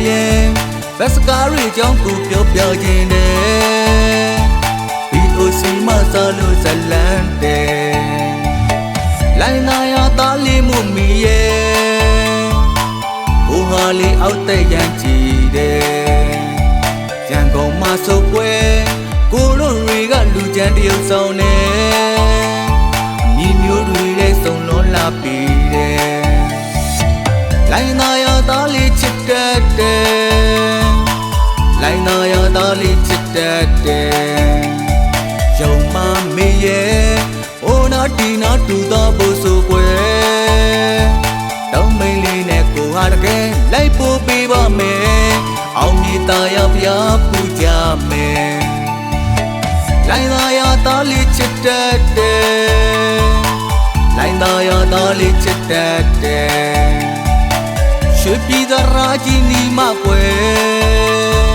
ရင်ဘက်စကားတွေကြောင့်ကိုပြောပြခြင်းနဲ့ BOC မှာစားလို့ဇလန်တဲ့လိုင်းနာရသားလေးမှုမီရဲ့ဘိုးဟာလေးအောက်တဲ့ရန်ကြည်တယ်ရန်ကုန်မှာဆိုကွယ်ကိုတို့တွေကလူကြမ်းတရုပ်ဆောင်နေညီမျိုးတွေလည်းစုံလုံးလာပြီးတယ်လိုင်းနာရသားလေးချစ်တတ်တယ်လိုင်းနာရသားလေးချစ်တတ်တယ်ရုံမမေးရဲ့အိုနာတီနာတူတော့ဖို့ဆိုကွယ်တောင်းမိန်လေးနဲ့ကိုဟာတကယ်လိုက်ပို့ပေးပါမယ်အောင်မြေသားရဖျားပူကြမယ်လိုင်းသားရသားလေးချစ်တတ်တယ်လိုင်းသားရသားလေးချစ်တတ်တယ်ရွှေပြည်သာရာကြီးနီမကွယ်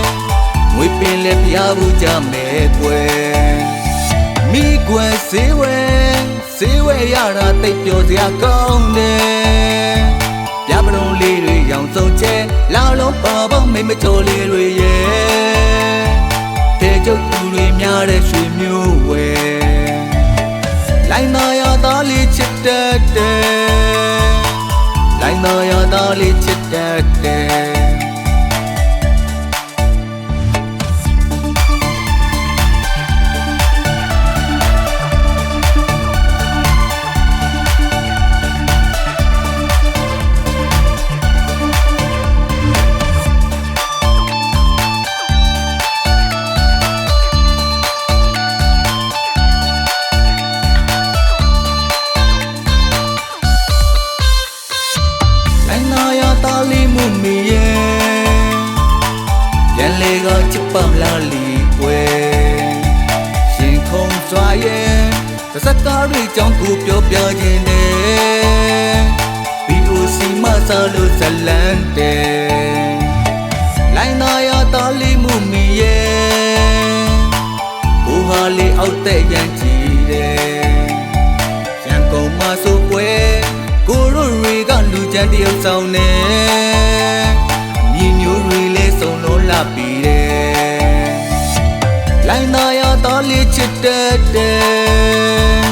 ငွေပင်လည်းဖျားပူကြမယ်ကွယ်မိကွယ်စေဝဲရတာတိတ်ပျော်စရာကောင်းတယ်ပြပလုံးလေးတွေရောင်စုံချဲလာလုံးပါပေါင်းမိမချိုလေးတွေရဲ့တဲကျုပ်သူတွေများတဲ့ရွှေမျိုးဝဲလိုင်းသားရသားလေးချစ်တတ်တယ်လိုင်းသားရသားလေးချစ်တတ်တယ်သားလေးမှုမီရဲ့ရန်လေကချစ်ပမလာလီွယ်ရှင်ခုံစွာရဲ့သစကားတွေကြောင့်ကိုပြောပြခြင်းနဲ့ BOC မှာစားလို့ဇလန်တဲ့လိုင်းသားရသားလေးမှုမီရဲ့ကိုဟာလေးအောက်တဲ့ရန်ကြည်တယ်ရန်ကုန်မှာဆိုကွယ်ကိုတို့တွေကလူကြမ်းတရုပ်ဆောင်နေညီမျိုးတွေလည်းစုံလုံးလာပြီးတယ်လိုင်းသားရသားလေးချစ်တတ်တယ်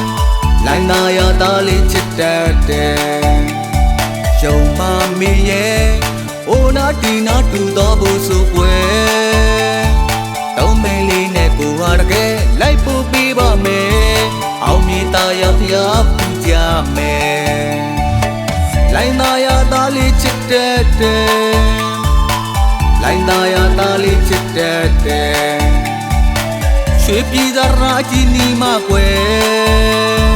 လိုင်းသားရသားလေးချစ်တတ်တယ်ရုံမမေးရဲ့အိုနာတီနာတူတော့ဖို့ဆိုကွယ်တောင်းမိန်လေးနဲ့ကိုဟာတကယ်လိုက်ပို့ပေးပါမယ်အောင်မြေသားရဖျားပူကြမယ်လိုင်းသားရသားလေးချစ်တတ်တယ်လိုင်းသားရသားလေးချစ်တတ်တယ်ရွှေပြည်သာရာကြီးနီမကွယ်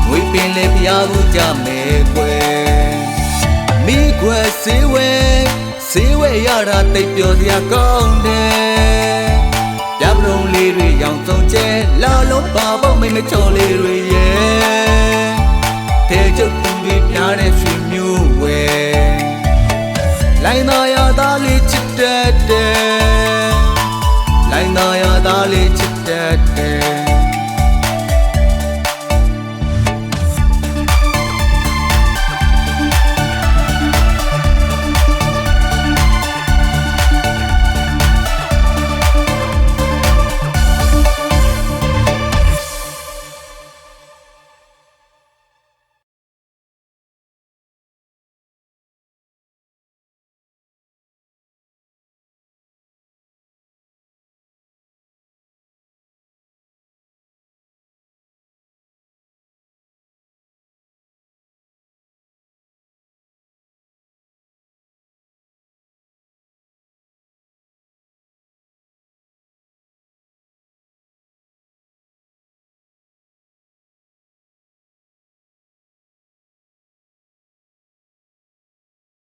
ငွေပင်လည်းဖျားဘူးကြမယ်ကွယ်မိကွယ်စေဝဲရတာတိတ်ပျော်စရာကောင်းတယ်ပြပလုံးလေးတွေရောင်စုံကျဲလာလုံးပါပေါင်းမိမချိုလေးတွေရဲ့တဲကျုပ်သူတွေများတဲ့ရွှေမျိုးဝဲလိုင်းသားရသားလေးချစ်တတ်တယ်လိုင်းသားရသားလေးချစ်တတ်တယ်